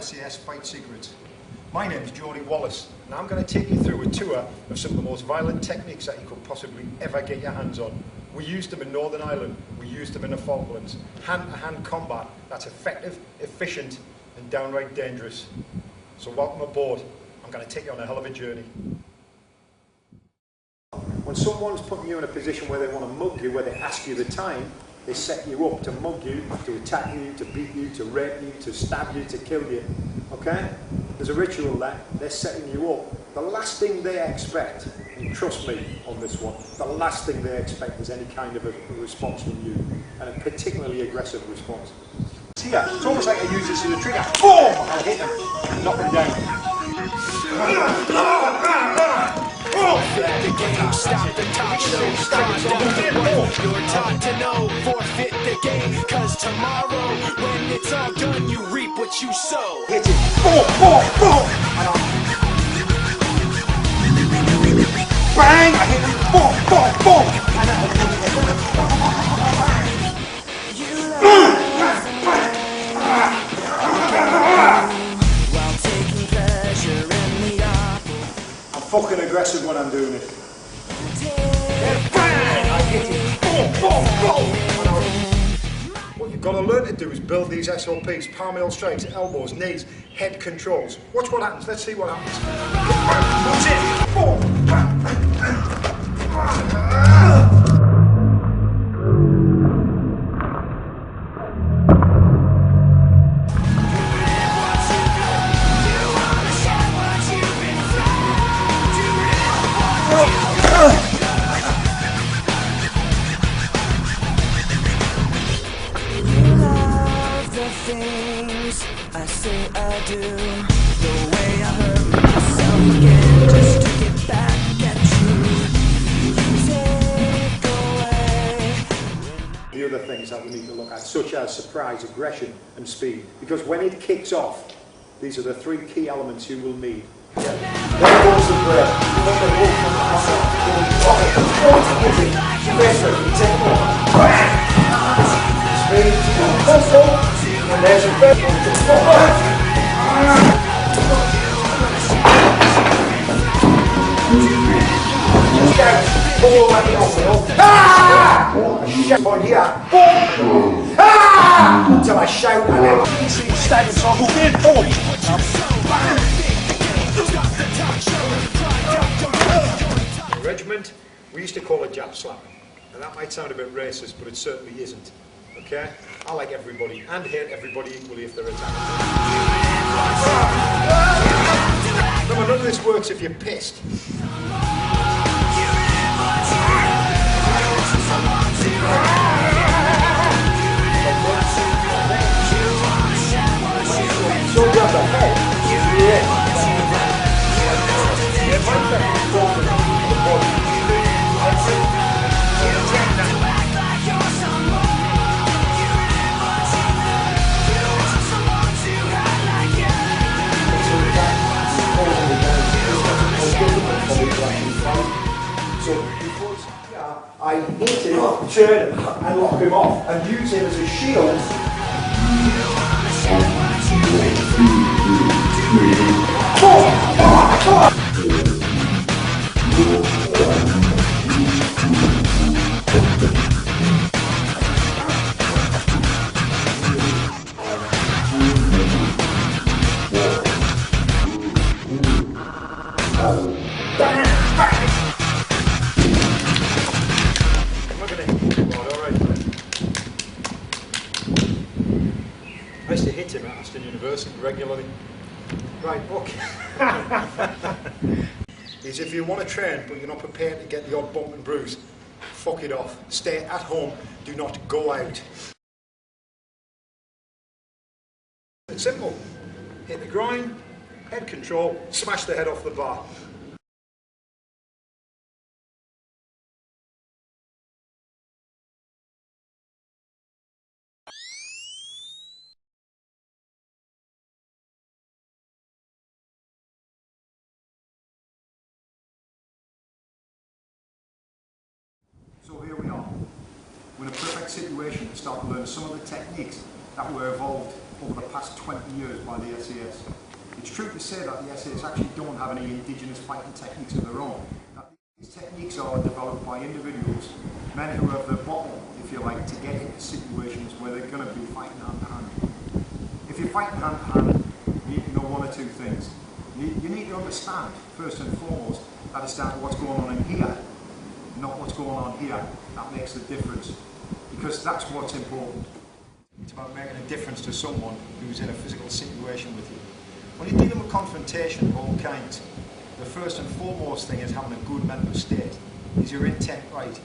SAS Fight Secrets. My name is Johnny Wallace, and I'm going to take you through a tour of some of the most violent techniques that you could possibly ever get your hands on. We used them in Northern Ireland, we used them in the Falklands. Hand-to-hand combat that's effective, efficient, and downright dangerous. So welcome aboard. I'm going to take you on a hell of a journey. When someone's putting you in a position where they want to mug you, where they ask you the time, they set you up to mug you, to attack you, to beat you, to rape you, to stab you, to kill you. Okay? There's a ritual there. They're setting you up. The last thing they expect, and trust me on this one, the last thing they expect is any kind of a response from you, and a particularly aggressive response. See that? It's almost like I use this as a trigger. Boom! I'll hit them, knock them down. The game, stop the talk show, start the work. You're taught to know, forfeit the game. Cause tomorrow, when it's all done, you reap what you sow. Hit it, boom, boom, boom! Bang! I hit it, boom, boom, boom! While taking pleasure in the opera. I'm fucking aggressive when I'm doing it. Bang! I hit it, boom, boom, boom! What you've got to learn to do is build these SOPs, palm heel strikes, elbows, knees, head controls. Watch what happens, let's see what happens. Watch it, boom! Things I say I do, the way I hurt myself again just to get back at you. Take away The other things that we need to look at, such as surprise, aggression and speed, because when it kicks off, these are the three key elements you will need. There goes the breath. Speed, and there's a breath. On here, until I shout and then stand so in regiment, we used to call it jab slapping, and that might sound a bit racist, but it certainly isn't. Okay? I like everybody and hate everybody equally if they're attacked. Remember, none of this works if you're pissed. So grab the head. So because I hit him, turn him and lock him off and use him as a shield. I used to hit him at Aston University regularly. Right, okay. Is if you want to train but you're not prepared to get the odd bump and bruise, fuck it off. Stay at home, do not go out. It's simple. Hit the groin, head control, smash the head off the bar. So here we are. We're in a perfect situation to start to learn some of the techniques that were evolved over the past 20 years by the SAS. It's true to say that the SAS actually don't have any indigenous fighting techniques of their own. These techniques are developed by individuals, men who have the bottle, if you like, to get into situations where they're going to be fighting hand to hand. If you're fighting hand to hand, you need to know one or two things. You need to understand, first and foremost, that it's down to what's going on in here, not what's going on here. That makes the difference, because that's what's important. It's about making a difference to someone who's in a physical situation with you. When you're dealing with confrontation of all kinds, the first and foremost thing is having a good mental state. Is your intent right?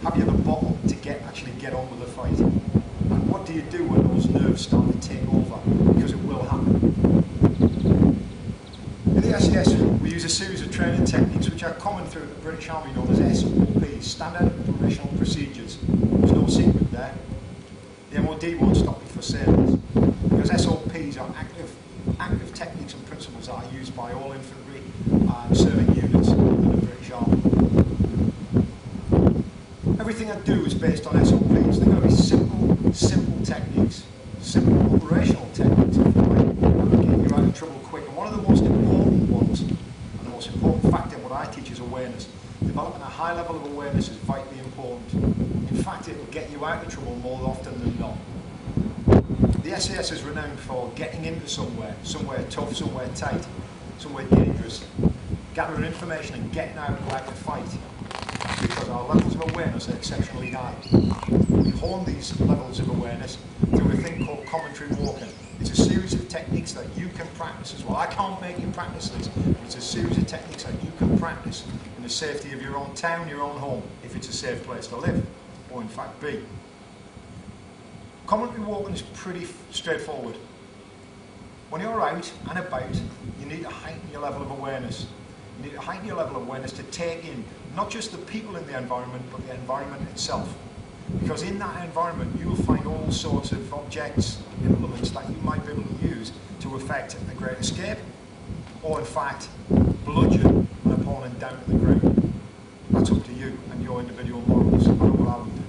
Have you the bottle to actually get on with the fight? And what do you do when those nerves start to take over? Because it will happen. In the SAS, we use a series of training techniques which are common through the British Army, known as SOPs, Standard Operational Procedures. There's no secret there. The MOD won't stop you for saying this, because SOPs are active techniques and principles that are used by all infantry and serving units in the British Army. Everything I do is based on SOPs. They're going to be simple techniques, simple operational techniques, if you like, that will get you out of trouble quick. And one of the most important ones, and the most important factor in what I teach is awareness. Developing a high level of awareness is vitally important. In fact, it will get you out of trouble more often than not. The SAS is renowned for getting into somewhere tough, somewhere tight, somewhere dangerous, gathering information and getting out like to fight, because our levels of awareness are exceptionally high. We hone these levels of awareness through a thing called commentary walking. It's a series of techniques that you can practice as well. I can't make you practice this, but it's a series of techniques that you can practice in the safety of your own town, your own home, if it's a safe place to live, or in fact be. Commentary walking is pretty straightforward. When you're out and about, you need to heighten your level of awareness. You need to heighten your level of awareness to take in not just the people in the environment, but the environment itself. Because in that environment, you will find all sorts of objects, implements that you might be able to use to effect a great escape, or in fact, bludgeon an opponent down to the ground. That's up to you and your individual morals. I know what I would do.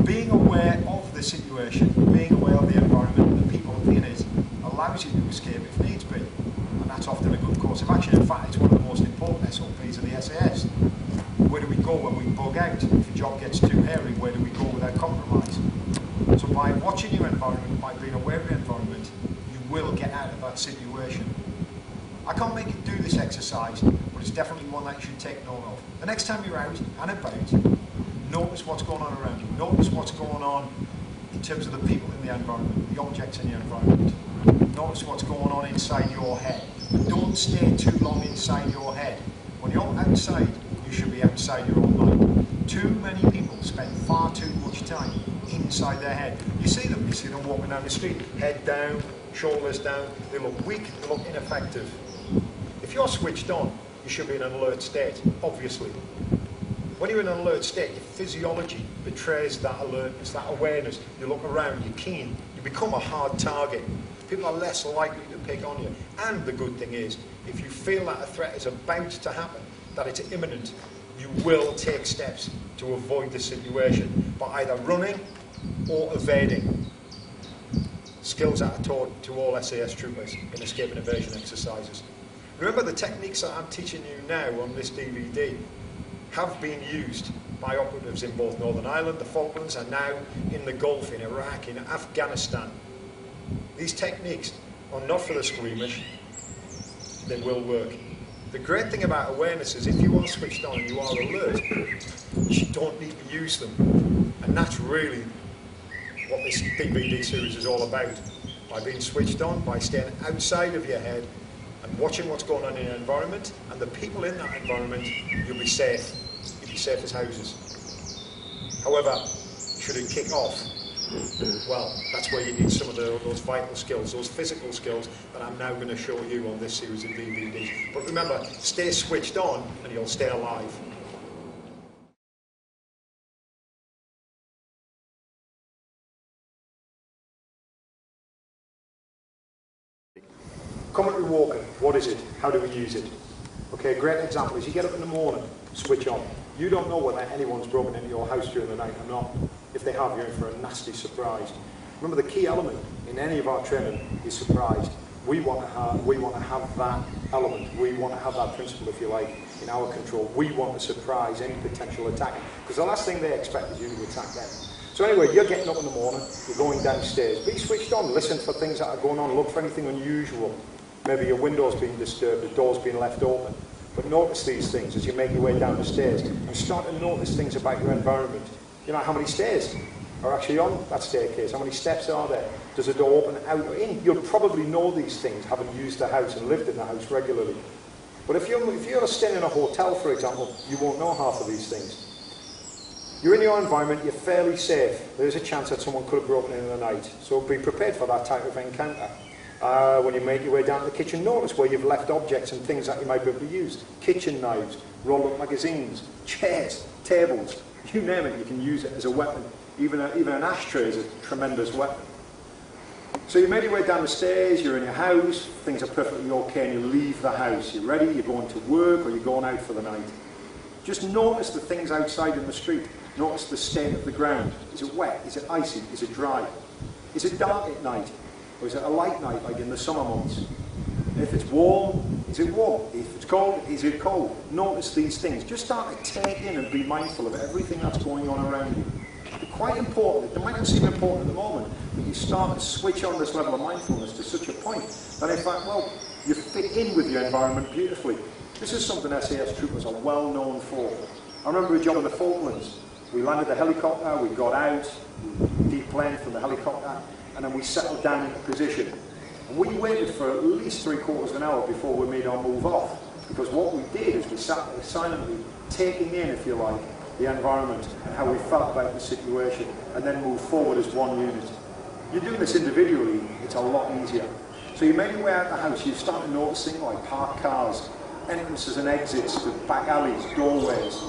Being aware of the situation, being aware of the environment and the people in it, allows you to escape if needs be. And that's often a good course of action. In fact, it's one of the most important SOPs of the SAS. Where do we go when we bug out? If a job gets too hairy, where do we go without compromise? So by watching your environment, by being aware of your environment, you will get out of that situation. I can't make you do this exercise, but it's definitely one that you should take note of. The next time you're out and about, notice what's going on around you. Notice what's going on in terms of the people in the environment, the objects in the environment. Notice what's going on inside your head. Don't stay too long inside your head. When you're outside, you should be outside your own mind. Too many people spend far too much time inside their head. You see them walking down the street, head down, shoulders down. They look weak, they look ineffective. If you're switched on, you should be in an alert state, obviously. When you're in an alert state, your physiology betrays that alertness, that awareness. You look around, you're keen, you become a hard target. People are less likely to pick on you. And the good thing is, if you feel that a threat is about to happen, that it's imminent, you will take steps to avoid the situation by either running or evading. Skills that are taught to all SAS troopers in escape and evasion exercises. Remember, the techniques that I'm teaching you now on this DVD have been used by operatives in both Northern Ireland, the Falklands, and now in the Gulf, in Iraq, in Afghanistan. These techniques are not for the squeamish, they will work. The great thing about awareness is if you are switched on and you are alert, you don't need to use them. And that's really what this DVD series is all about. By being switched on, by staying outside of your head and watching what's going on in your environment and the people in that environment, you'll be safe. You'll be safe as houses. However, should it kick off, well, that's where you need some of those vital skills, those physical skills that I'm now going to show you on this series of DVDs. But remember, stay switched on and you'll stay alive. Commentary walking, what is it? How do we use it? Okay, a great example is you get up in the morning, switch on. You don't know whether anyone's broken into your house during the night or not. If they have, you're in for a nasty surprise. Remember, the key element in any of our training is surprise. We want to have that element. We want to have that principle, if you like, in our control. We want to surprise any potential attacker, because the last thing they expect is you to attack them. So anyway, you're getting up in the morning, you're going downstairs. Be switched on, listen for things that are going on, look for anything unusual. Maybe your window's being disturbed, the door's being left open. But notice these things as you make your way down the stairs, and start to notice things about your environment. You know, how many stairs are actually on that staircase? How many steps are there? Does the door open out or in? You'll probably know these things, having used the house and lived in the house regularly. But if you're staying in a hotel, for example, you won't know half of these things. You're in your environment, you're fairly safe. There's a chance that someone could have broken in the night. So be prepared for that type of encounter. When you make your way down to the kitchen, notice where you've left objects and things that you might be able to use. Kitchen knives, roll-up magazines, chairs, tables, you name it, you can use it as a weapon. Even an ashtray is a tremendous weapon. So you made your way down the stairs, you're in your house, things are perfectly okay, and you leave the house. You're ready, you're going to work, or you're going out for the night. Just notice the things outside in the street. Notice the state of the ground. Is it wet? Is it icy? Is it dry? Is it dark at night? Or is it a light night like in the summer months? If it's warm, is it warm? If it's cold, is it cold? Notice these things. Just start to take in and be mindful of everything that's going on around you. They're quite important. They might not seem important at the moment, but you start to switch on this level of mindfulness to such a point that in fact, well, you fit in with your environment beautifully. This is something SAS troopers are well known for. I remember a job in the Falklands. We landed the helicopter, we got out, we deplaned from the helicopter, and then we settled down into position. And we waited for at least 3/4 of an hour before we made our move off. Because what we did is we sat there silently taking in, if you like, the environment and how we felt about the situation, and then move forward as one unit. You're doing this individually, it's a lot easier. So you make your way out of the house, you start to notice things like parked cars, entrances and exits to back alleys, doorways.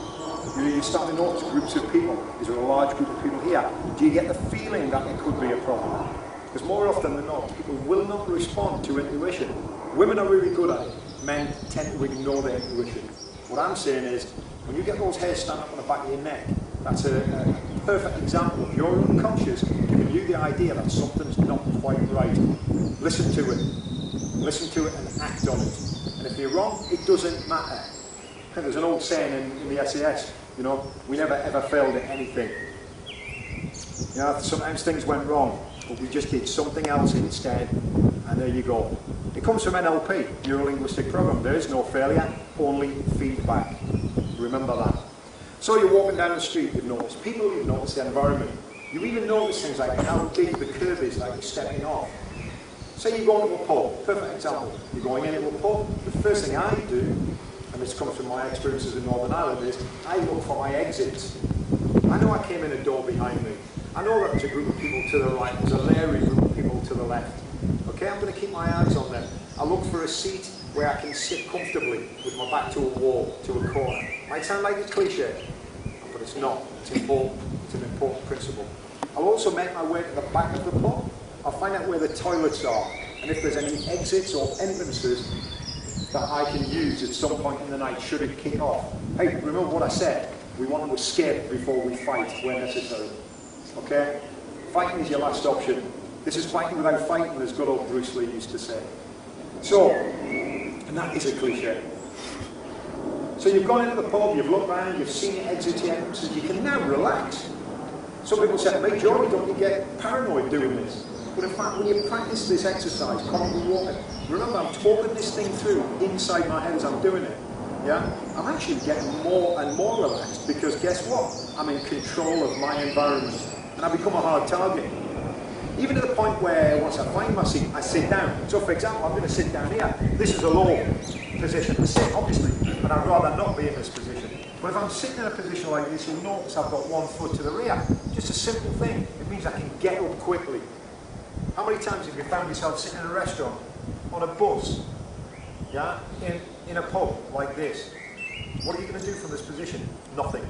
You start to notice groups of people. Is there a large group of people here? Do you get the feeling that it could be a problem? Because more often than not, people will not respond to intuition. Women are really good at it. Men tend to ignore their intuition. What I'm saying is, when you get those hairs standing up on the back of your neck, that's a perfect example of your unconscious giving you the idea that something's not quite right. Listen to it. Listen to it and act on it. And if you're wrong, it doesn't matter. There's an old saying in the SAS, you know, we never ever failed at anything. You know, sometimes things went wrong, but we just did something else instead, and there you go. It comes from NLP, Neuro-Linguistic Program. There is no failure, only feedback. Remember that. So you're walking down the street, you've noticed people, you've noticed the environment. You even notice things like how big the curve is, like you're stepping off. Say you go into a pub, perfect example. You're going into a pub, the first thing I do, and this comes from my experiences in Northern Ireland, is I look for my exits. I know I came in a door behind me. I know that there's a group of people to the right, there's a leery group of people to the left. Okay, I'm going to keep my eyes on them. I look for a seat where I can sit comfortably with my back to a wall, to a corner. Might sound like it's cliche, but it's not. It's important. It's an important principle. I'll also make my way to the back of the pub. I'll find out where the toilets are, and if there's any exits or entrances that I can use at some point in the night should it kick off. Hey, remember what I said? We want to escape before we fight where necessary. Okay? Fighting is your last option. This is fighting without fighting, as good old Bruce Lee used to say. So, and that is a cliche. So you've gone into the pub, you've looked around, you've seen your exit, your entrances, you can now relax. Some people say, mate, Johnny, don't you get paranoid doing this? But in fact, when you practice this exercise, constantly walking, remember, I'm talking this thing through inside my head as I'm doing it. Yeah? I'm actually getting more and more relaxed because guess what? I'm in control of my environment and I become a hard target. Even to the point where once I find my seat, I sit down. So for example, I'm going to sit down here. This is a low position to sit, obviously, but I'd rather not be in this position. But if I'm sitting in a position like this, you'll notice I've got one foot to the rear. Just a simple thing. It means I can get up quickly. How many times have you found yourself sitting in a restaurant, on a bus, yeah, in a pub like this? What are you going to do from this position? Nothing.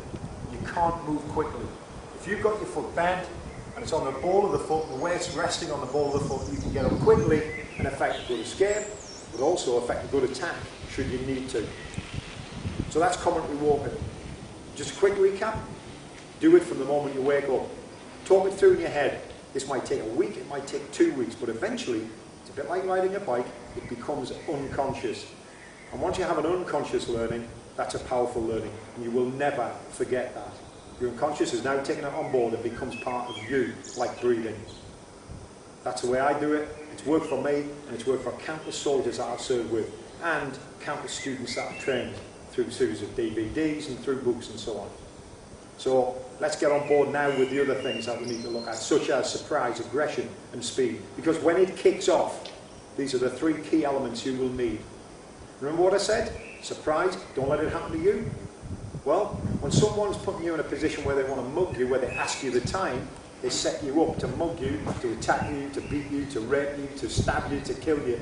You can't move quickly. If you've got your foot bent and it's on the ball of the foot, the weight's resting on the ball of the foot, you can get up quickly and effect a good escape, but also effect a good attack should you need to. So that's commentary walking. Just a quick recap. Do it from the moment you wake up. Talk it through in your head. This might take a week, it might take 2 weeks, but eventually, it's a bit like riding a bike, it becomes unconscious. And once you have an unconscious learning, that's a powerful learning, and you will never forget that. Your unconscious is now taking it on board and becomes part of you, like breathing. That's the way I do it. It's worked for me, and it's worked for countless soldiers that I've served with, and countless students that I've trained through series of DVDs and through books and so on. So let's get on board now with the other things that we need to look at, such as surprise, aggression and speed. Because when it kicks off, these are the 3 key elements you will need. Remember what I said? Surprise, don't let it happen to you. Well, when someone's putting you in a position where they want to mug you, where they ask you the time, they set you up to mug you, to attack you, to beat you, to rape you, to stab you, to kill you.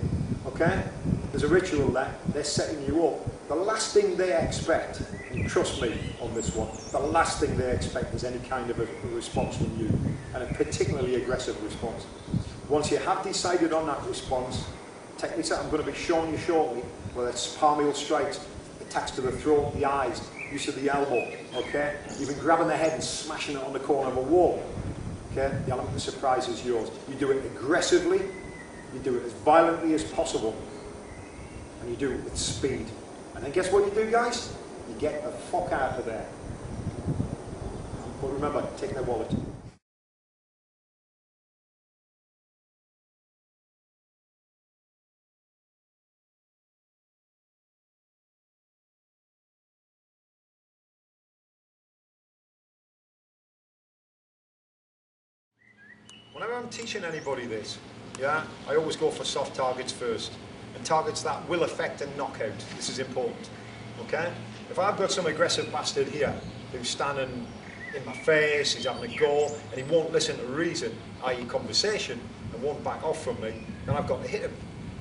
Okay? There's a ritual there. They're setting you up. The last thing they expect, and trust me on this one, the last thing they expect is any kind of a response from you, and a particularly aggressive response. Once you have decided on that response, techniques that I'm going to be showing you shortly, whether it's palmable strikes, attacks to the throat, the eyes, use of the elbow, okay? Even grabbing the head and smashing it on the corner of a wall. Okay? The element of surprise is yours. You do it aggressively, you do it as violently as possible, and you do it with speed. And then guess what you do, guys? You get the fuck out of there. But remember, take their wallet. Whenever I'm teaching anybody this, yeah, I always go for soft targets first, and targets that will affect a knockout. This is important, okay? If I've got some aggressive bastard here who's standing in my face, he's having a go, and he won't listen to reason, i.e. conversation, and won't back off from me, then I've got to hit him.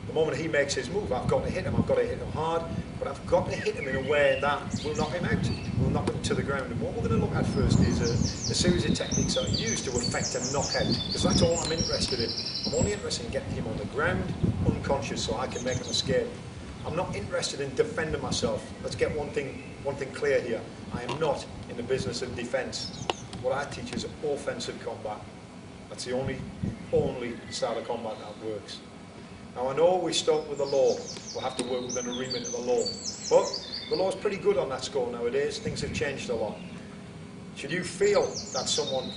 The moment he makes his move, I've got to hit him. I've got to hit him hard, but I've got to hit him in a way that will knock him out, will knock him to the ground. And what we're going to look at first is a series of techniques that are used to affect a knockout, because that's all I'm interested in. I'm only interested in getting him on the ground, unconscious, so I can make him escape. I'm not interested in defending myself. Let's get one thing clear here. I am not in the business of defence. What I teach is offensive combat. That's the only style of combat that works. Now I know we start with the law. We'll have to work within a remit of the law. But the law's pretty good on that score nowadays. Things have changed a lot. Should you feel that someone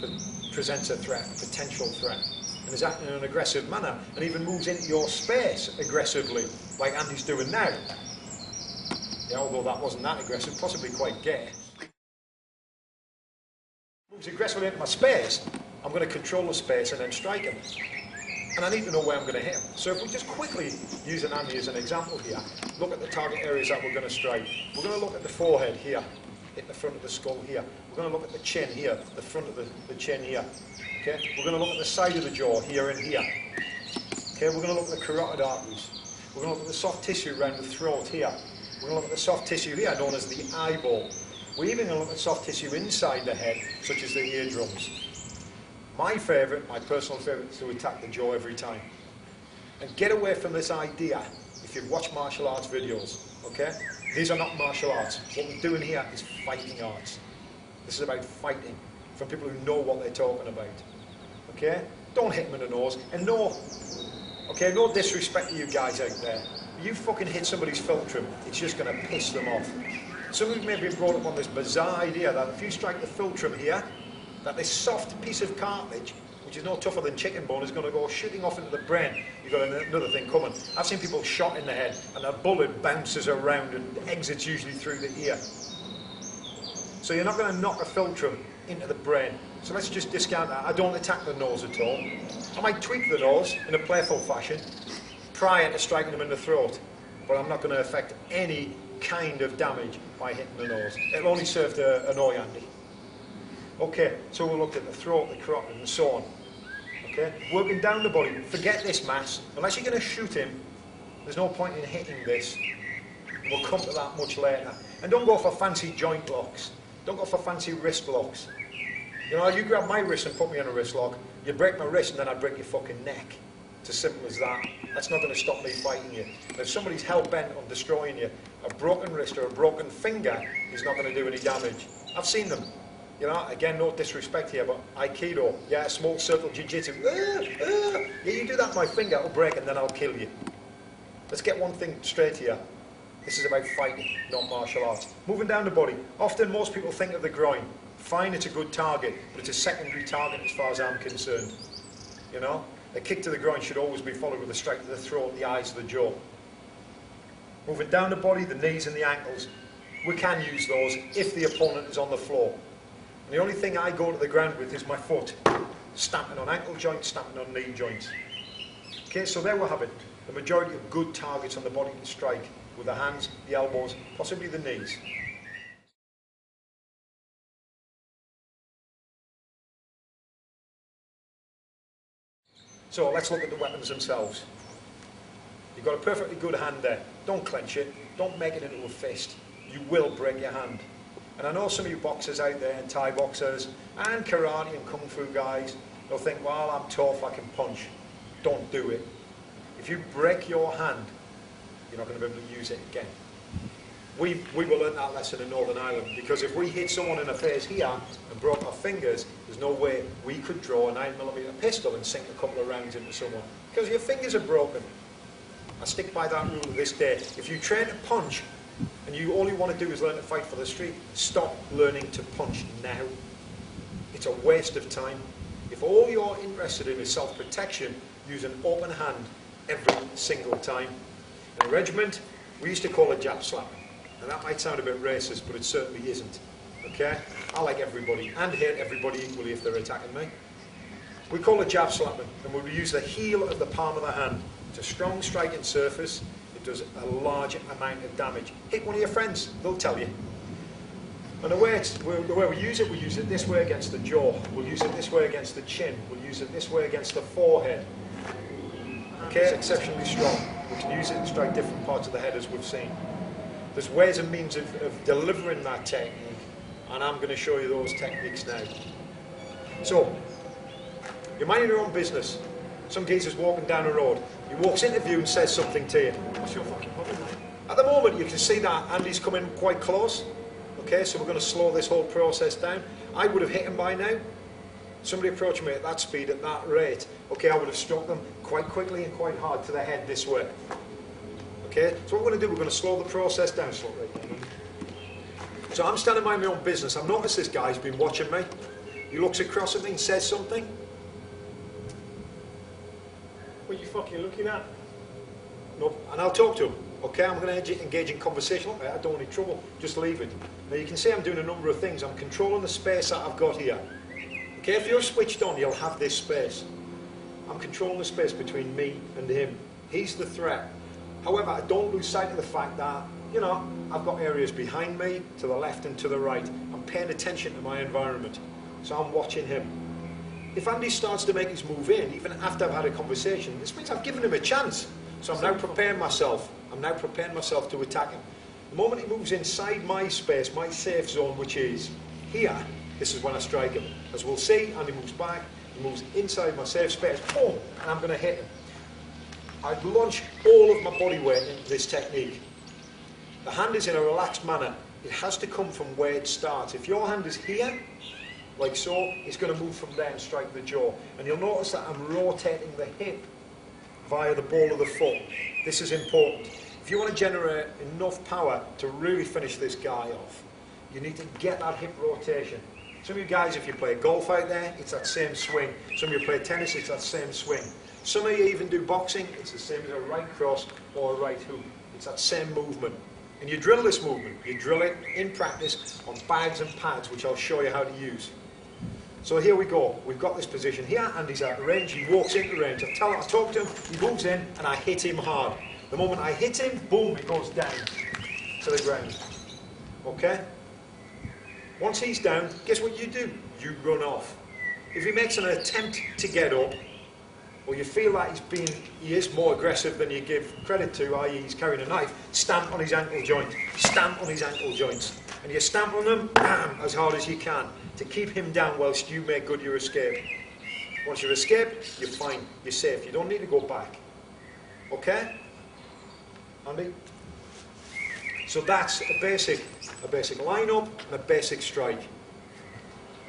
presents a threat, a potential threat, and is acting in an aggressive manner, and even moves into your space aggressively, like Andy's doing now, yeah, although that wasn't that aggressive, possibly quite gay, moves aggressively into my space, I'm going to control the space and then strike him. And I need to know where I'm going to hit him. So if we just quickly use an Andy as an example here, look at the target areas that we're going to strike. We're going to look at the forehead here, hit the front of the skull here. We're going to look at the chin here, the front of the chin here. Okay? We're going to look at the side of the jaw here and here. Okay? We're going to look at the carotid arteries. We're going to look at the soft tissue around the throat here. We're going to look at the soft tissue here, known as the eyeball. We're even going to look at soft tissue inside the head, such as the eardrums. My favourite, my personal favourite, is to attack the jaw every time. And get away from this idea, if you've watched martial arts videos, okay? These are not martial arts. What we're doing here is fighting arts. This is about fighting, from people who know what they're talking about, okay? Don't hit them in the nose, and no disrespect to you guys out there. You fucking hit somebody's philtrum, it's just going to piss them off. Some of you may be brought up on this bizarre idea that if you strike the philtrum here, that this soft piece of cartilage, which is no tougher than chicken bone, is going to go shooting off into the brain. You've got another thing coming. I've seen people shot in the head, and a bullet bounces around and exits usually through the ear. So you're not going to knock a philtrum into the brain. So let's just discount that. I don't attack the nose at all. I might tweak the nose in a playful fashion prior to striking them in the throat, but I'm not going to affect any kind of damage by hitting the nose. It'll only serve to annoy Andy. Okay, so we'll look at the throat, the carotid, and so on. Okay, working down the body. Forget this mass. Unless you're going to shoot him, there's no point in hitting this. We'll come to that much later. And don't go for fancy joint locks. Don't go for fancy wrist locks. You know, you grab my wrist and put me in a wrist lock, you break my wrist and then I break your fucking neck. It's as simple as that. That's not going to stop me fighting you. And if somebody's hell-bent on destroying you, a broken wrist or a broken finger is not going to do any damage. I've seen them. You know, again, no disrespect here, but Aikido, yeah, small circle jiu-jitsu. Yeah, you do that, my finger will break and then I'll kill you. Let's get one thing straight here. This is about fighting, not martial arts. Moving down the body. Often most people think of the groin. Fine, it's a good target, but it's a secondary target as far as I'm concerned. You know, a kick to the groin should always be followed with a strike to the throat, the eyes, the jaw. Moving down the body, the knees and the ankles. We can use those if the opponent is on the floor. And the only thing I go to the ground with is my foot. Stamping on ankle joints, stamping on knee joints. Okay, so there we have it. The majority of good targets on the body to strike with the hands, the elbows, possibly the knees. So let's look at the weapons themselves. You've got a perfectly good hand there. Don't clench it. Don't make it into a fist. You will break your hand. And I know some of you boxers out there, and Thai boxers, and karate and kung fu guys, they'll think, well, I'm tough, I can punch. Don't do it. If you break your hand, you're not going to be able to use it again. We will learn that lesson in Northern Ireland, because if we hit someone in the face here and broke our fingers, there's no way we could draw a 9mm pistol and sink a couple of rounds into someone, because your fingers are broken. I stick by that rule to this day. If you train to punch and you all you want to do is learn to fight for the street, stop learning to punch now. It's a waste of time. If all you're interested in is self-protection, use an open hand every single time. In a regiment, we used to call it jab slap. And that might sound a bit racist, but it certainly isn't. Okay? I like everybody and hate everybody equally if they're attacking me. We call it jab slapping, and we use the heel of the palm of the hand. It's a strong striking surface. It does a large amount of damage. Hit one of your friends, they'll tell you. And the way we use it this way against the jaw. We'll use it this way against the chin. We'll use it this way against the forehead. Okay, it's exceptionally strong. We can use it to strike different parts of the head as we've seen. There's ways and means of delivering that technique, and I'm going to show you those techniques now. So, you're minding your own business. Some geezer's walking down the road. He walks into view and says something to you. What's your fucking problem, mate? At the moment, you can see that Andy's coming quite close. Okay, so we're going to slow this whole process down. I would have hit him by now. Somebody approaching me at that speed, at that rate. Okay, I would have struck them quite quickly and quite hard to the head this way. Okay, so what we're going to do, we're going to slow the process down slightly. So I'm standing by my own business. I've noticed this guy's been watching me. He looks across at me and says something. What are you fucking looking at? No, and I'll talk to him. Okay, I'm going to engage in conversation. I don't want any trouble. Just leave it. Now you can see I'm doing a number of things. I'm controlling the space that I've got here. Okay, if you're switched on, you'll have this space. I'm controlling the space between me and him. He's the threat. However, I don't lose sight of the fact that, you know, I've got areas behind me, to the left and to the right. I'm paying attention to my environment. So I'm watching him. If Andy starts to make his move in, even after I've had a conversation, this means I've given him a chance. So I'm now preparing myself. I'm now preparing myself to attack him. The moment he moves inside my space, my safe zone, which is here, this is when I strike him. As we'll see, Andy moves back, he moves inside my safe space, boom, and I'm going to hit him. I launch all of my body weight into this technique. The hand is in a relaxed manner. It has to come from where it starts. If your hand is here, like so, it's going to move from there and strike the jaw. And you'll notice that I'm rotating the hip via the ball of the foot. This is important. If you want to generate enough power to really finish this guy off, you need to get that hip rotation. Some of you guys, if you play golf out there, it's that same swing. Some of you play tennis, it's that same swing. Some of you even do boxing, it's the same as a right cross or a right hook. It's that same movement. And you drill this movement. You drill it in practice on bags and pads, which I'll show you how to use. So here we go. We've got this position here, and he's out of range. He walks into range. I talk to him, he moves in, and I hit him hard. The moment I hit him, boom, he goes down to the ground. Okay? Once he's down, guess what you do? You run off. If he makes an attempt to get up, or you feel that he is more aggressive than you give credit to, i.e. he's carrying a knife, stamp on his ankle joint. Stamp on his ankle joints. And you stamp on them as hard as you can to keep him down whilst you make good your escape. Once you've escaped, you're fine, you're safe. You don't need to go back. Okay? Andy? So that's a basic line-up and a basic strike.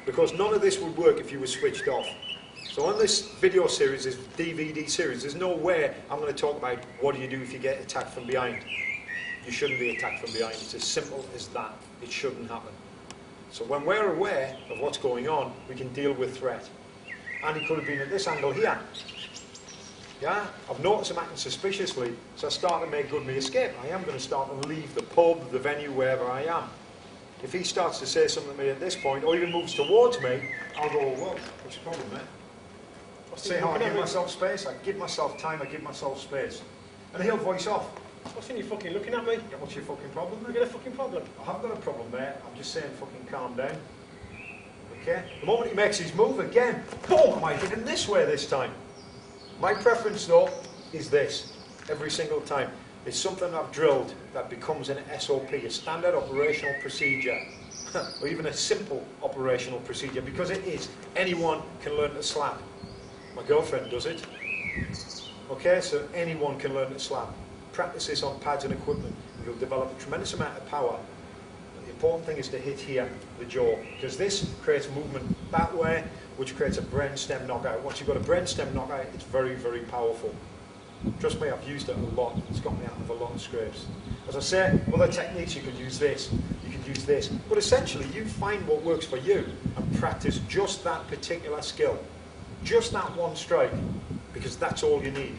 because none of this would work if you were switched off. So on this video series, this DVD series, there's no way I'm going to talk about what do you do if you get attacked from behind. You shouldn't be attacked from behind. It's as simple as that. It shouldn't happen. So when we're aware of what's going on, we can deal with threat. And he could have been at this angle here. Yeah, I've noticed him acting suspiciously, so I start to make good my escape. I am going to start to leave the pub, the venue, wherever I am. If he starts to say something to me at this point, or even moves towards me, I'll go, well, what's the problem, mate? See how I give myself space? I give myself time, I give myself space. And he'll voice off. What's in you fucking looking at me? Yeah, what's your fucking problem, mate? You got a fucking problem? I haven't got a problem, mate. I'm just saying fucking calm down. Okay? The moment he makes his move again, boom, I might hit him this way this time. My preference, though, is this. Every single time. It's something I've drilled that becomes an SOP, a standard operational procedure. Or even a simple operational procedure, because it is. Anyone can learn to slap. My girlfriend does it. Okay, so anyone can learn to slap. Practice this on pads and equipment. You'll develop a tremendous amount of power. The important thing is to hit here, the jaw, because this creates movement that way, which creates a brainstem knockout. Once you've got a brainstem knockout, it's very, very powerful. Trust me, I've used it a lot. It's got me out of a lot of scrapes. As I say, other techniques, you could use this, you could use this. But essentially, you find what works for you and practice just that particular skill. Just that one strike, because that's all you need.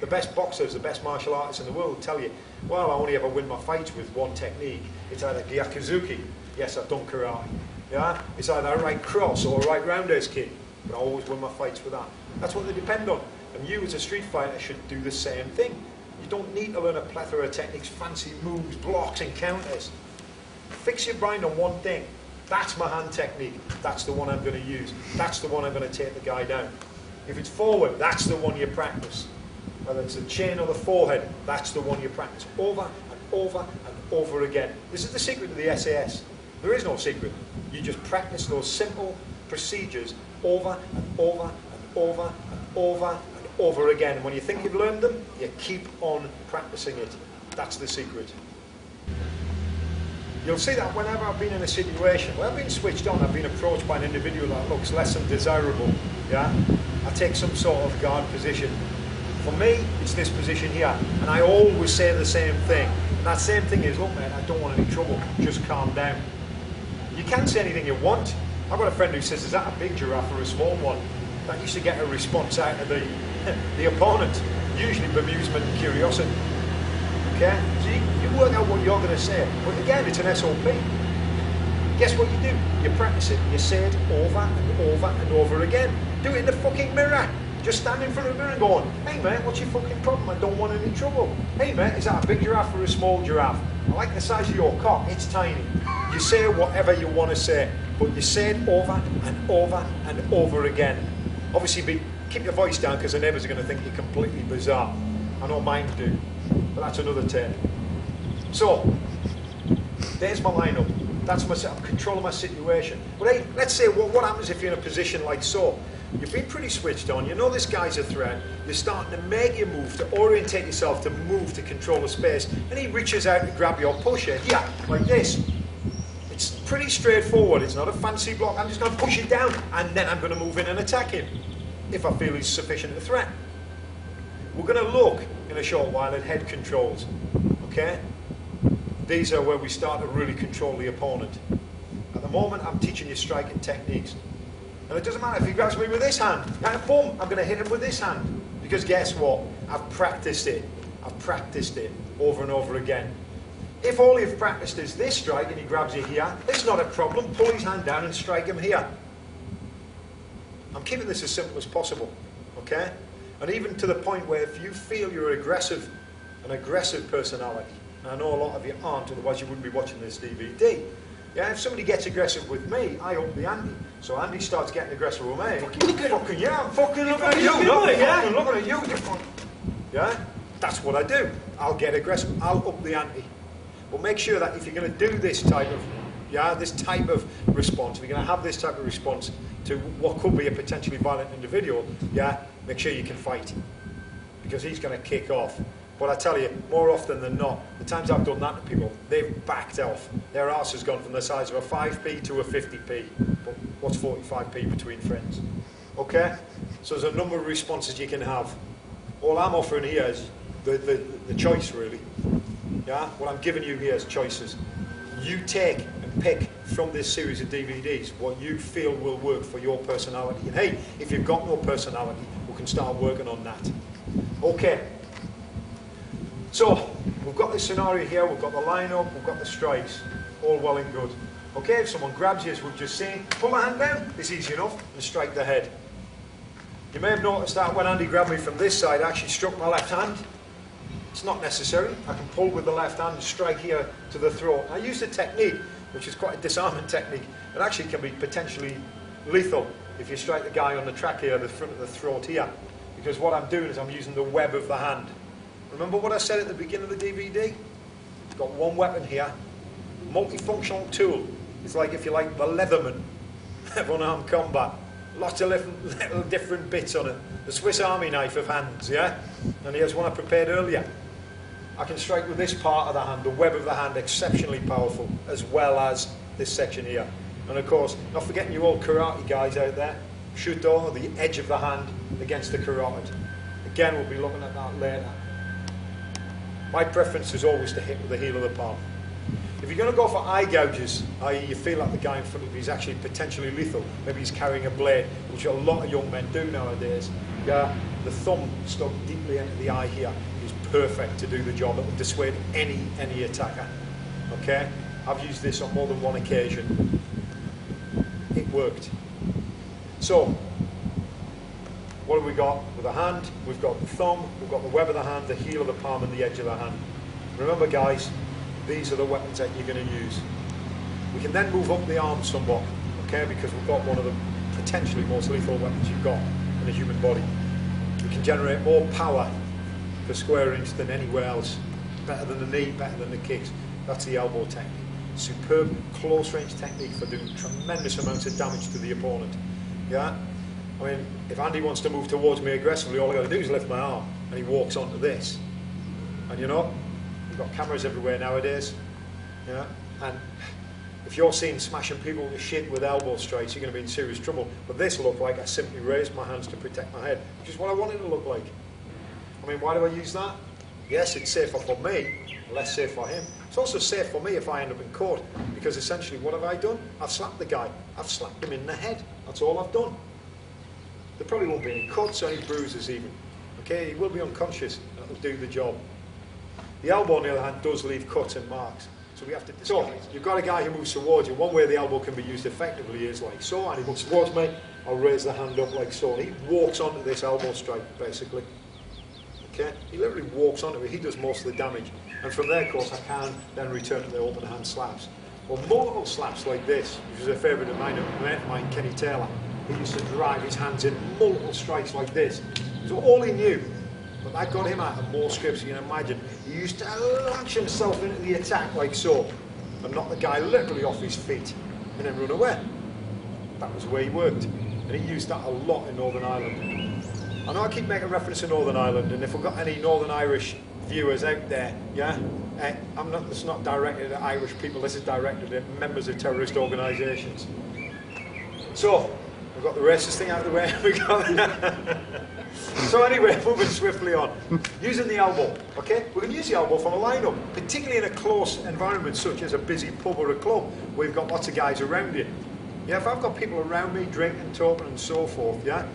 The best boxers, the best martial artists in the world will tell you, well, I only ever win my fights with one technique. It's either Gyakuzuki. Yes, I've done karate. Yeah? It's either a right cross or a right roundhouse kick. But I always win my fights with that. That's what they depend on. And you as a street fighter should do the same thing. You don't need to learn a plethora of techniques, fancy moves, blocks and counters. Fix your mind on one thing. That's my hand technique. That's the one I'm going to use. That's the one I'm going to take the guy down. If it's forward, that's the one you practice. Whether it's the chin or the forehead, that's the one you practice over and over and over again. This is the secret of the SAS. There is no secret. You just practice those simple procedures over and over and over and over and over again. And when you think you've learned them, you keep on practicing it. That's the secret. You'll see that whenever I've been in a situation where I've been switched on, I've been approached by an individual that looks less than desirable, yeah, I take some sort of guard position. For me, it's this position here, and I always say the same thing. And that same thing is, look, man, I don't want any trouble, just calm down. You can say anything you want. I've got a friend who says, is that a big giraffe or a small one? That used to get a response out of the opponent, usually bemusement and curiosity. Okay? So you work out what you're going to say. But again, it's an SOP. Guess what you do? You practice it. You say it over and over and over again. Do it in the fucking mirror. Just stand in front of the mirror and go on, hey mate, what's your fucking problem? I don't want any trouble. Hey mate, is that a big giraffe or a small giraffe? I like the size of your cock, it's tiny. You say whatever you want to say, but you say it over and over and over again. Obviously, keep your voice down because the neighbours are going to think you're completely bizarre. I know mine do, but that's another tale. So, there's my lineup. That's myself, I'm controlling my situation. But hey, let's say, what happens if you're in a position like so? You've been pretty switched on, you know this guy's a threat, you're starting to make your move, to orientate yourself, to move, to control the space, and he reaches out to grab your pusher, yeah, like this. It's pretty straightforward, it's not a fancy block, I'm just going to push it down, and then I'm going to move in and attack him, if I feel he's sufficient a threat. We're going to look, in a short while, at head controls, okay? These are where we start to really control the opponent. At the moment, I'm teaching you striking techniques. And it doesn't matter if he grabs me with this hand. And boom, I'm going to hit him with this hand. Because guess what? I've practiced it. I've practiced it over and over again. If all you've practiced is this strike and he grabs you here, it's not a problem. Pull his hand down and strike him here. I'm keeping this as simple as possible. Okay? And even to the point where if you feel you're an aggressive personality, and I know a lot of you aren't, otherwise you wouldn't be watching this DVD. Yeah, if somebody gets aggressive with me, I up the ante. So Andy starts getting aggressive with me. Fucking yeah, I'm fucking looking at you. I'm looking at you. Yeah, that's what I do. I'll get aggressive. I'll up the ante. But make sure that if you're going to do this type of response, if you're going to have this type of response to what could be a potentially violent individual, yeah, make sure you can fight. Because he's going to kick off. But I tell you, more often than not, the times I've done that to people, they've backed off. Their arse has gone from the size of a 5p to a 50p. But what's 45p between friends? Okay? So there's a number of responses you can have. All I'm offering here is the choice, really. Yeah? What I'm giving you here is choices. You take and pick from this series of DVDs what you feel will work for your personality. And hey, if you've got no personality, we can start working on that. Okay. So, we've got this scenario here, we've got the line-up, we've got the strikes, all well and good. Okay, if someone grabs you, as we've just seen, pull the hand down, it's easy enough, and strike the head. You may have noticed that when Andy grabbed me from this side, I actually struck my left hand. It's not necessary. I can pull with the left hand and strike here to the throat. I use a technique, which is quite a disarming technique. It actually can be potentially lethal if you strike the guy on the trachea, the front of the throat here. Because what I'm doing is I'm using the web of the hand. Remember what I said at the beginning of the DVD? It's got one weapon here, multifunctional tool. It's like, if you like, the Leatherman of unarmed combat. Lots of little different bits on it. The Swiss Army knife of hands, yeah? And here's one I prepared earlier. I can strike with this part of the hand, the web of the hand, exceptionally powerful, as well as this section here. And of course, not forgetting you all karate guys out there, Shudo, the edge of the hand against the carotid. Again, we'll be looking at that later. My preference is always to hit with the heel of the palm. If you're going to go for eye gouges, i.e. you feel like the guy in front of you is actually potentially lethal, maybe he's carrying a blade, which a lot of young men do nowadays, yeah, the thumb stuck deeply into the eye here is perfect to do the job. It will dissuade any attacker. Okay? I've used this on more than one occasion. It worked. So, what have we got with the hand? We've got the thumb, we've got the web of the hand, the heel of the palm and the edge of the hand. Remember guys, these are the weapons that you're going to use. We can then move up the arm somewhat, okay, because we've got one of the potentially most lethal weapons you've got in a human body. We can generate more power per square inch than anywhere else. Better than the knee, better than the kicks. That's the elbow technique. Superb close range technique for doing tremendous amounts of damage to the opponent. Yeah? I mean, if Andy wants to move towards me aggressively, all I got to do is lift my arm and he walks onto this. And you know, we've got cameras everywhere nowadays. Yeah? And if you're seen smashing people to shit with elbow strikes, you're going to be in serious trouble. But this looked like I simply raised my hands to protect my head, which is what I wanted to look like. I mean, why do I use that? Yes, it's safer for me, less safe for him. It's also safe for me if I end up in court, because essentially what have I done? I've slapped the guy. I've slapped him in the head. That's all I've done. There probably won't be any cuts or any bruises even. Okay, he will be unconscious, and it'll do the job. The elbow, on the other hand, does leave cuts and marks. So we have to disguise. So, you've got a guy who moves towards you. One way the elbow can be used effectively is like so, and he moves towards me, I'll raise the hand up like so. And he walks onto this elbow strike, basically. Okay? He literally walks onto it. He does most of the damage. And from there, of course, I can then return to the open hand slaps. Well, multiple slaps like this, which is a favourite of mine, Kenny Taylor. He used to drive his hands in multiple strikes like this. So all he knew, but that got him out of more scripts, you can imagine. He used to launch himself into the attack like so, and knock the guy literally off his feet, and then run away. That was the way he worked. And he used that a lot in Northern Ireland. I know I keep making reference to Northern Ireland, and if we've got any Northern Irish viewers out there, yeah, this is not directed at Irish people, this is directed at members of terrorist organisations. So, we've got the racist thing out of the way. We got so anyway, moving swiftly on. Using the elbow, okay? We can use the elbow from a line-up, particularly in a close environment such as a busy pub or a club where you've got lots of guys around you. Yeah, if I've got people around me drinking, talking and so forth, yeah,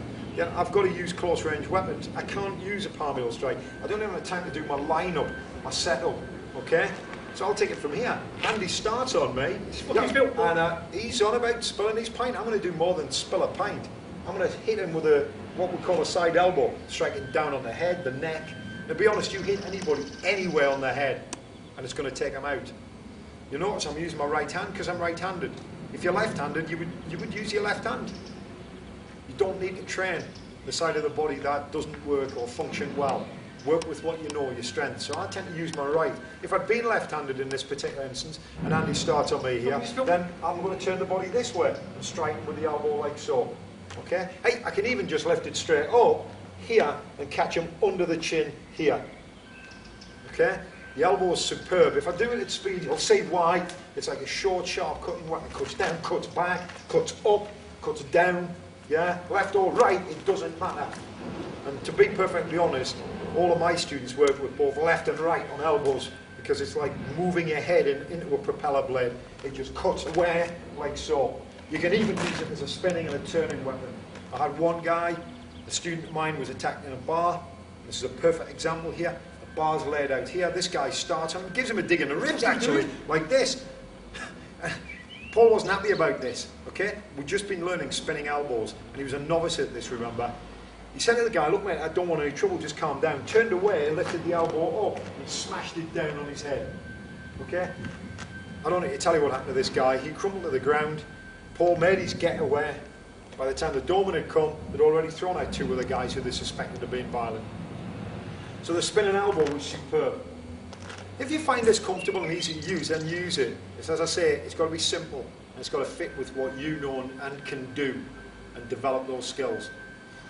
I've got to use close-range weapons. I can't use a palm heel strike. I don't have enough time to do my line-up, my set-up, okay? So I'll take it from here. Andy starts on me, and he's on about spilling his pint. I'm going to do more than spill a pint. I'm going to hit him with what we call a side elbow, striking down on the head, the neck. And to be honest, you hit anybody anywhere on the head, and it's going to take them out. You notice I'm using my right hand because I'm right-handed. If you're left-handed, you would use your left hand. You don't need to train the side of the body that doesn't work or function well. Work with what you know, your strength. So I tend to use my right. If I'd been left-handed in this particular instance, and Andy starts on me here, then I'm going to turn the body this way and strike him with the elbow like so. Okay? Hey, I can even just lift it straight up here and catch him under the chin here. Okay? The elbow is superb. If I do it at speed, you'll see why. It's like a short, sharp cutting weapon. Cuts down, cuts back, cuts up, cuts down. Yeah? Left or right, it doesn't matter. And to be perfectly honest, all of my students work with both left and right on elbows because it's like moving your head into a propeller blade. It just cuts away like so. You can even use it as a spinning and a turning weapon. I had one guy, a student of mine was attacked in a bar. This is a perfect example here. The bar's laid out here. This guy starts on him, gives him a dig in the ribs actually, like this. Paul wasn't happy about this, okay? We'd just been learning spinning elbows, and he was a novice at this, remember? He said to the guy, look mate, I don't want any trouble, just calm down. Turned away, lifted the elbow up, and smashed it down on his head, okay? I don't need to tell you what happened to this guy. He crumbled to the ground. Paul made his getaway. By the time the doorman had come, they'd already thrown out 2 of the guys who they suspected of being violent. So the spinning elbow was superb. If you find this comfortable and easy to use, then use it. It's, as I say, it's got to be simple, and it's got to fit with what you know and can do, and develop those skills.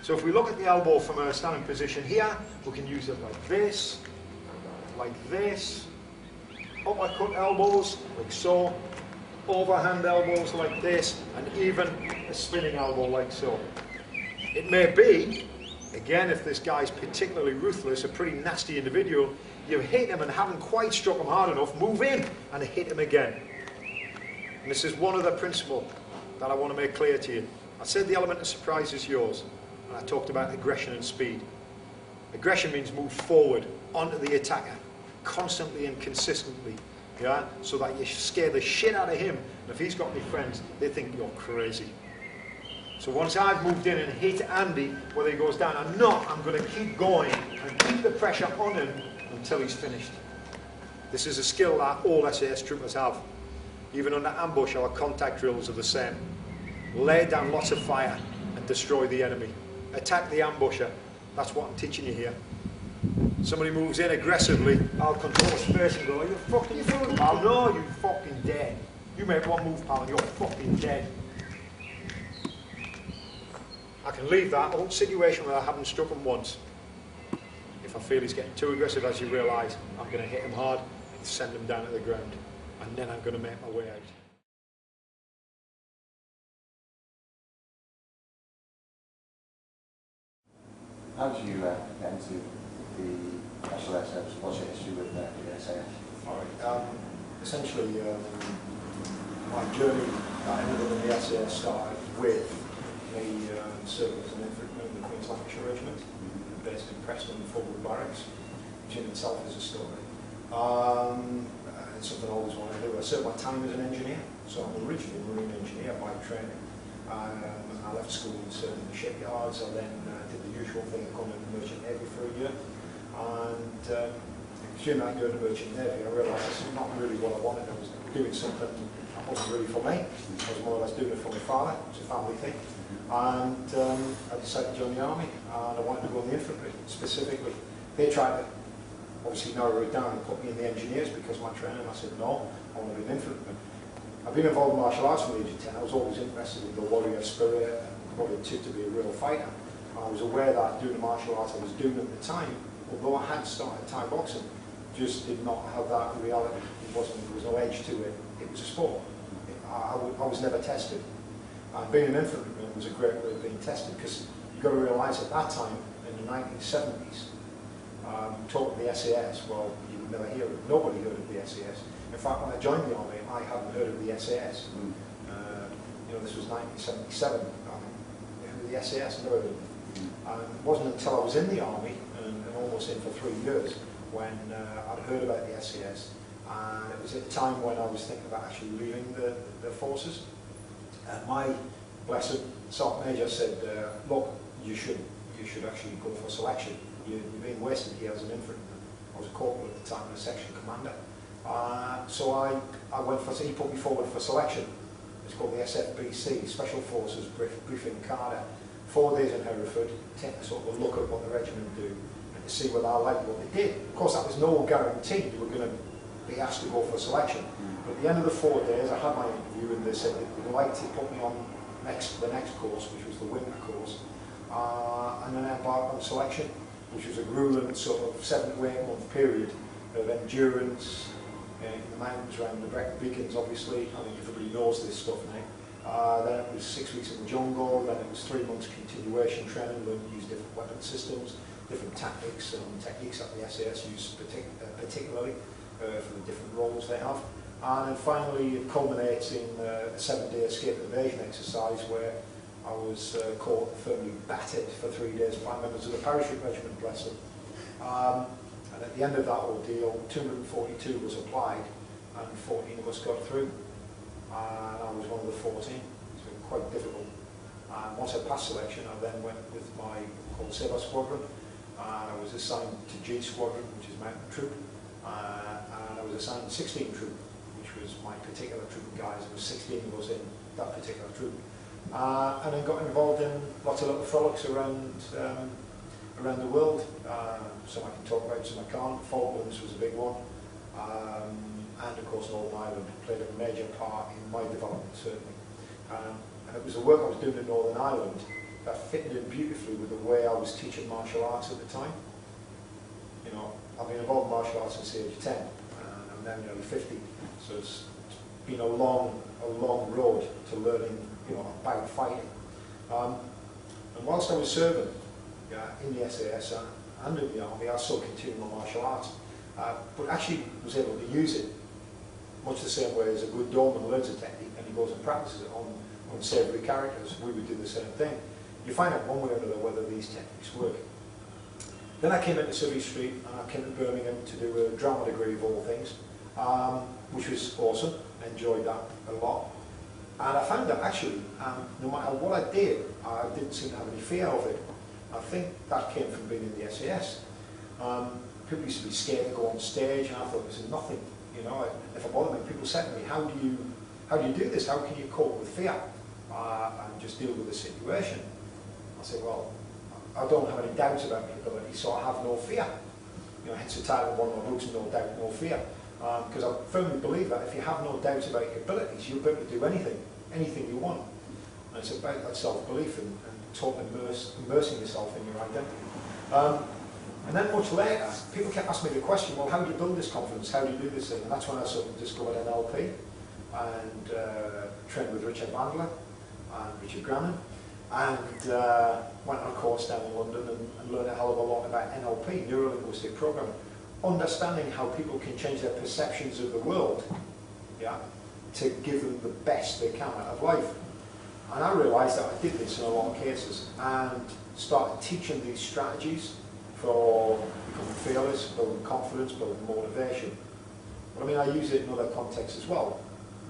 So if we look at the elbow from a standing position here, we can use it like this, uppercut elbows, like so, overhand elbows like this, and even a spinning elbow like so. It may be, again, if this guy's particularly ruthless, a pretty nasty individual, you hit him and haven't quite struck him hard enough, move in and hit him again. And this is one other principle that I want to make clear to you. I said the element of surprise is yours, and I talked about aggression and speed. Aggression means move forward onto the attacker, constantly and consistently, yeah, so that you scare the shit out of him. And if he's got any friends, they think you're crazy. So once I've moved in and hit Andy, whether he goes down or not, I'm going to keep going and keep the pressure on him until he's finished. This is a skill that all SAS troopers have. Even under ambush, our contact drills are the same. Lay down lots of fire and destroy the enemy. Attack the ambusher. That's what I'm teaching you here. Somebody moves in aggressively, I'll control space and go, are you fucking doing, pal? No, you're fucking dead. You make one move, pal, and you're fucking dead. I can leave that whole situation where I haven't struck him once. If I feel he's getting too aggressive, as you realise, I'm going to hit him hard and send him down to the ground. And then I'm going to make my way out. How did you get into the Special SAS? What's your history with the SAS? Alright, essentially, my journey that ended up in the SAS started with me serving as an infantryman in the Queen's Lancashire Regiment, based in Preston Forward Barracks, which in itself is a story. It's something I always wanted to do. I served my time as an engineer, so I'm originally a marine engineer by training. I left school and served in the shipyards. I then did the usual thing of going to the Merchant Navy for a year. And during that year in the Merchant Navy, I realised this is not really what I wanted. I was doing something that wasn't really for me. I was more or less doing it for my father. It was a family thing. And I decided to join the army, and I wanted to go in the infantry specifically. They tried to obviously narrow it down and put me in the engineers because of my training. I said no, I want to be an infantryman. I've been involved in martial arts from the age of 10. I was always interested in the warrior spirit and what it took to be a real fighter. And I was aware that doing the martial arts I was doing at the time, although I had started Thai boxing, just did not have that reality. There was no edge to it. It was a sport. I was never tested. And being an infantryman was a great way of being tested because you've got to realise at that time, in the 1970s, talking the SAS, well, you would never hear of it. Nobody heard of the SAS. In fact, when I joined the army, I hadn't heard of the SAS. You know, this was 1977. The SAS, never heard of it. And it wasn't until I was in the army, and almost in for 3 years, when I'd heard about the SAS. And it was at the time when I was thinking about actually leaving the forces. And my blessed Sergeant Major said, look, you should actually go for selection. You're being wasted here as an infantryman. I was a corporal at the time and a section commander. So I went for, he put me forward for selection. It's called the SFBC, Special Forces Briefing Carter. 4 days in Hereford, take a sort of a look at what the regiment do and to see whether I liked what they did. Of course, that was no guarantee you were going to be asked to go for selection. But at the end of the 4 days, I had my interview and they said they'd like to put me on the next course, which was the winter course, and then I embarked on selection, which was a grueling sort of 7 to 8 month period of endurance in the mountains around the Brecon Beacons, obviously. I think everybody knows this stuff now. Then it was 6 weeks in the jungle, then it was 3 months continuation training, learning to use different weapon systems, different tactics and techniques that the SAS use particularly for the different roles they have. And then finally it culminates in a 7-day escape and evasion exercise where I was caught firmly battered for 3 days by members of the parachute regiment, bless them. And at the end of that ordeal, 242 was applied and 14 of us got through. And I was one of the 14, so quite difficult. And once I passed selection, I then went with my called SAS squadron, and I was assigned to G squadron, which is mountain troop, and I was assigned 16 troop, which was my particular troop of guys. There was 16 of us in that particular troop, and then got involved in lots of little frolics around around the world. Some I can talk about, some I can't. Falklands was a big one. And of course Northern Ireland played a major part in my development, certainly. And it was the work I was doing in Northern Ireland that fitted in beautifully with the way I was teaching martial arts at the time. You know, I've been involved in martial arts since the age of 10, and I'm now nearly 50, so it's been a long road to learning, you know, about fighting. And whilst I was serving in the SAS and in the army, I still continued my martial arts, but actually was able to use it much the same way as a good doorman learns a technique and he goes and practices it on savoury characters. We would do the same thing. You find out one way or another whether these techniques work. Then I came into Surrey Street and I came to Birmingham to do a drama degree of all things, which was awesome. I enjoyed that a lot. And I found that actually, no matter what I didn't seem to have any fear of it. I think that came from being in the SAS. People used to be scared to go on stage, and I thought this is nothing. You know, if I bother me, people said to me, "How do you do this? How can you cope with fear and just deal with the situation?" I said, "Well, I don't have any doubts about my ability, so I have no fear." You know, hence the title of one of my books, "No Doubt, No Fear," because I firmly believe that if you have no doubts about your abilities, you'll be able to do anything you want. And it's about that self-belief and immersing yourself in your identity. And then much later, people kept asking me the question, well, how do you build this confidence? How do you do this thing? And that's when I sort of discovered NLP and trained with Richard Bandler and Richard Grannon, and went on a course down in London and learned a hell of a lot about NLP, neuro-linguistic programming, understanding how people can change their perceptions of the world, to give them the best they can out of life. And I realised that I did this in a lot of cases and started teaching these strategies for becoming fearless, building confidence, building motivation. But I mean, I use it in other contexts as well,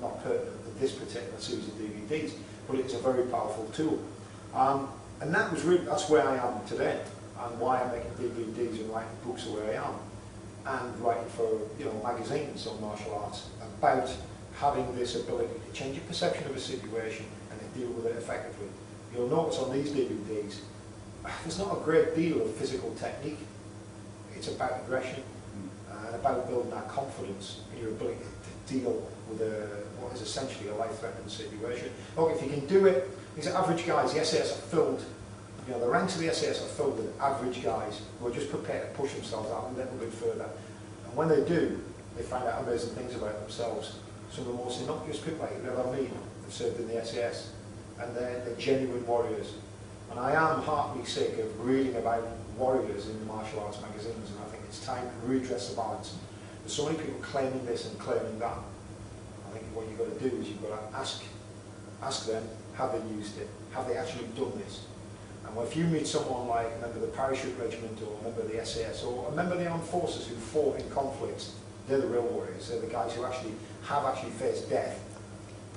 not pertinent to this particular series of DVDs, but it's a very powerful tool. And that's where I am today, and why I'm making DVDs and writing books the way I am, and writing for magazines on martial arts about having this ability to change your perception of a situation and to deal with it effectively. You'll notice on these DVDs, there's not a great deal of physical technique. It's about aggression and about building that confidence in your ability to deal with what is essentially a life-threatening situation. Look, if you can do it, these are average guys. The SAS are filled, the ranks of the SAS are filled with average guys who are just prepared to push themselves out a little bit further. And when they do, they find out amazing things about themselves. Some of the most innocuous people I could ever meet have served in the SAS, and they're genuine warriors. And I am heartily sick of reading about warriors in the martial arts magazines, and I think it's time to redress the balance. There's so many people claiming this and claiming that. I think what you've got to do is you've got to ask them, have they used it? Have they actually done this? And if you meet someone like a member of the parachute regiment or a member of the SAS or a member of the armed forces who fought in conflicts, they're the real warriors. They're the guys who have actually faced death.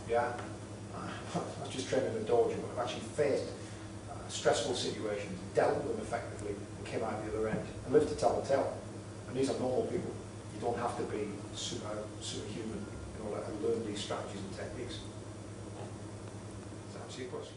Not just trained in a dojo, but have actually faced stressful situations, dealt with them effectively, and came out the other end and lived to tell the tale. And these are normal people. You don't have to be superhuman in order to learn these strategies and techniques. Does that answer your question?